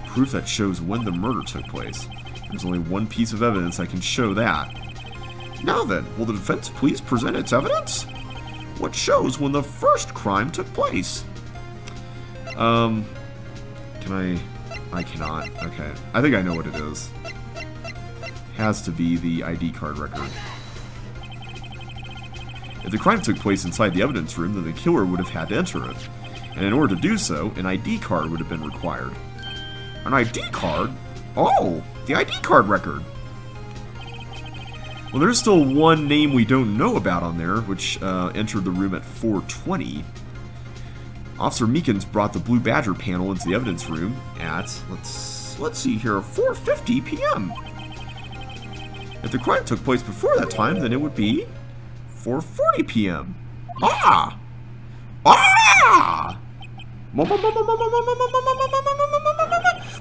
Proof that shows when the murder took place. There's only one piece of evidence that can show that. Now then, will the defense please present its evidence? What shows when the first crime took place? Can I cannot. Okay. I think I know what it is. Has to be the ID card record. If the crime took place inside the evidence room, then the killer would have had to enter it. And in order to do so, an ID card would have been required. An ID card? Oh, the ID card record. Well, there's still one name we don't know about on there, which entered the room at 4:20. Officer Meekins brought the Blue Badger panel into the evidence room at, let's see here, 4:50 p.m. If the crime took place before that time, then it would be 4:40 p.m. Ah! Ah!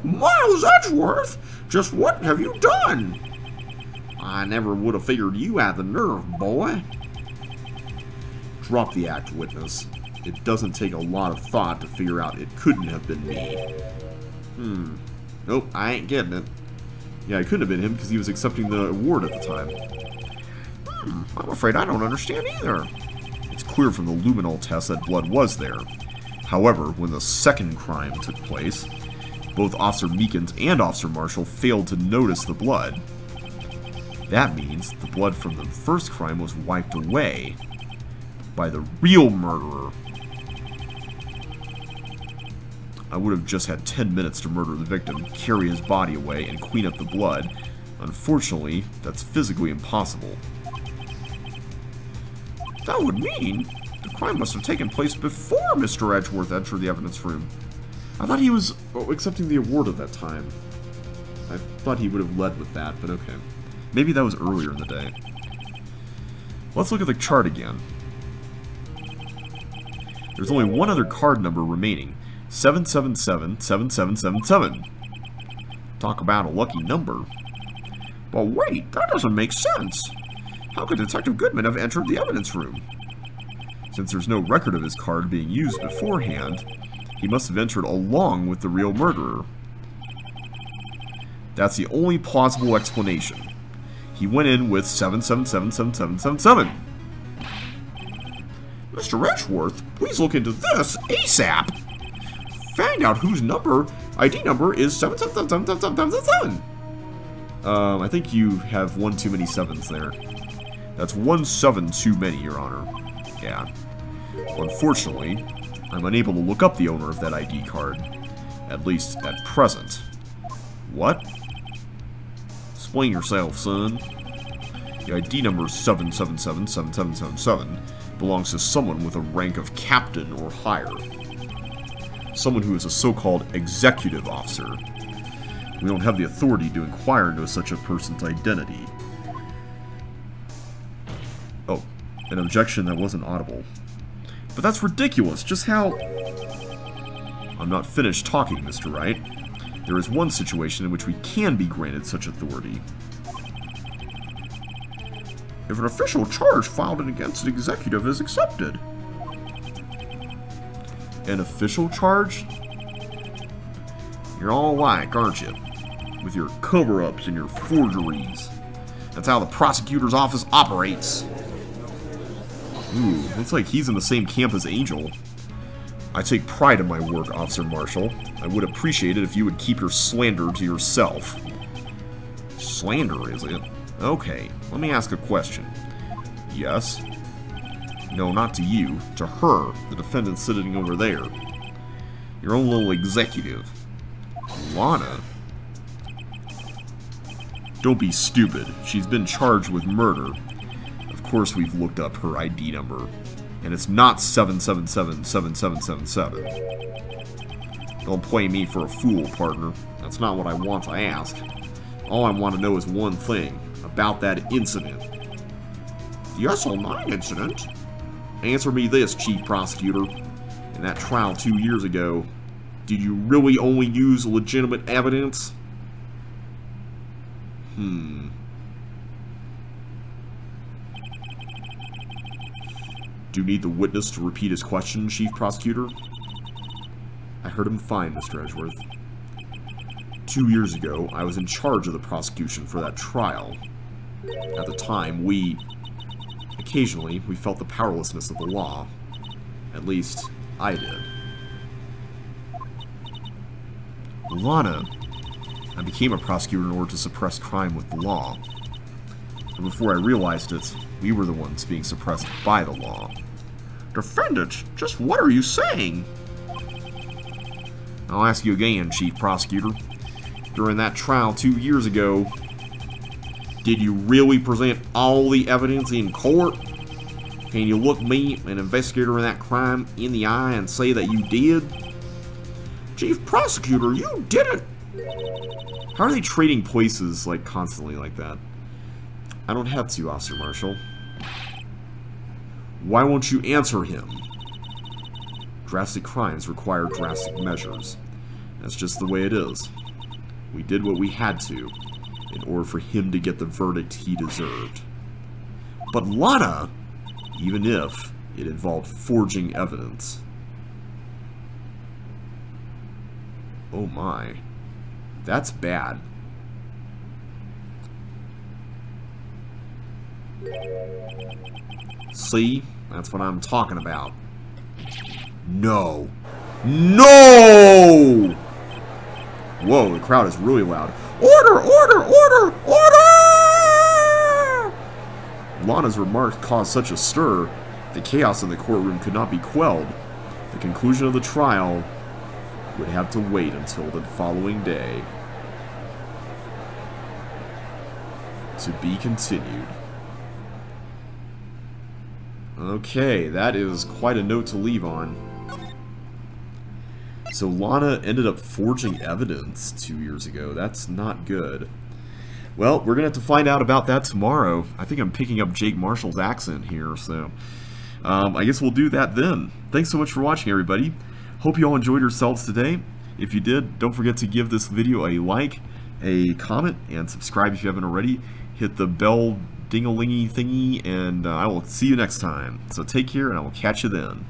Miles Edgeworth, just what have you done? I never would have figured you had the nerve, boy. Drop the act, witness. It doesn't take a lot of thought to figure out it couldn't have been me. Nope, I ain't getting it. Yeah, it couldn't have been him because he was accepting the award at the time. I'm afraid I don't understand either. It's clear from the luminol test that blood was there. However, when the second crime took place, both Officer Meekins and Officer Marshall failed to notice the blood. That means the blood from the first crime was wiped away by the real murderer. I would have just had 10 minutes to murder the victim, carry his body away, and clean up the blood. Unfortunately, that's physically impossible. That would mean the crime must have taken place before Mr. Edgeworth entered the evidence room. I thought he was accepting the award at that time. I thought he would have led with that, but okay. Maybe that was earlier in the day. Let's look at the chart again. There's only one other card number remaining. 7777777. Talk about a lucky number. But wait, that doesn't make sense. How could Detective Goodman have entered the evidence room? Since there's no record of his card being used beforehand, he must have entered along with the real murderer. That's the only plausible explanation. He went in with 7777777. Mr. Edgeworth, please look into this ASAP. Find out whose ID number is 7777777. I think you have one too many sevens there. That's 1 7 too many, Your Honor. Yeah. Unfortunately, I'm unable to look up the owner of that ID card. At least at present. What? Explain yourself, son. The ID number 7777777 belongs to someone with a rank of captain or higher. Someone who is a so-called executive officer. We don't have the authority to inquire into such a person's identity. Oh, an objection that wasn't audible. But that's ridiculous. Just how... I'm not finished talking, Mr. Wright. There is one situation in which we can be granted such authority. If an official charge filed against an executive is accepted. An official charge? You're all alike, aren't you? With your cover-ups and your forgeries. That's how the prosecutor's office operates. Ooh, looks like he's in the same camp as Angel. I take pride in my work, Officer Marshall. I would appreciate it if you would keep your slander to yourself. Slander, is it? Okay, let me ask a question. Yes? No, not to you. To her, the defendant sitting over there. Your own little executive. Lana? Don't be stupid. She's been charged with murder. Of course we've looked up her ID number. And it's not 7777777. Don't play me for a fool, partner. That's not what I want to ask. All I want to know is one thing. About that incident. The SL9 incident? Answer me this, Chief Prosecutor. In that trial 2 years ago, did you really only use legitimate evidence? Do you need the witness to repeat his question, Chief Prosecutor? I heard him fine, Mr. Edgeworth. 2 years ago, I was in charge of the prosecution for that trial. At the time, occasionally, we felt the powerlessness of the law. At least, I did. Lana, I became a prosecutor in order to suppress crime with the law. And before I realized it, we were the ones being suppressed by the law. Defendant, just what are you saying? I'll ask you again, Chief Prosecutor. During that trial 2 years ago, did you really present all the evidence in court? Can you look me, an investigator in that crime, in the eye and say that you did? Chief Prosecutor, you didn't! How are they trading places, like, constantly like that? I don't have to, Officer Marshall. Why won't you answer him? Drastic crimes require drastic measures. That's just the way it is. We did what we had to, in order for him to get the verdict he deserved. But Lana, even if it involved forging evidence. Oh my. That's bad. See? That's what I'm talking about. No. No! Whoa, the crowd is really loud. Order! Order! Order! Order! Lana's remarks caused such a stir, the chaos in the courtroom could not be quelled. The conclusion of the trial would have to wait until the following day. To be continued. Okay, that is quite a note to leave on. So Lana ended up forging evidence 2 years ago. That's not good. Well, we're going to have to find out about that tomorrow. I think I'm picking up Jake Marshall's accent here, so I guess we'll do that then. Thanks so much for watching, everybody. Hope you all enjoyed yourselves today. If you did, don't forget to give this video a like, a comment, and subscribe if you haven't already. Hit the bell ding-a-lingy thingy, and I will see you next time. So take care, and I will catch you then.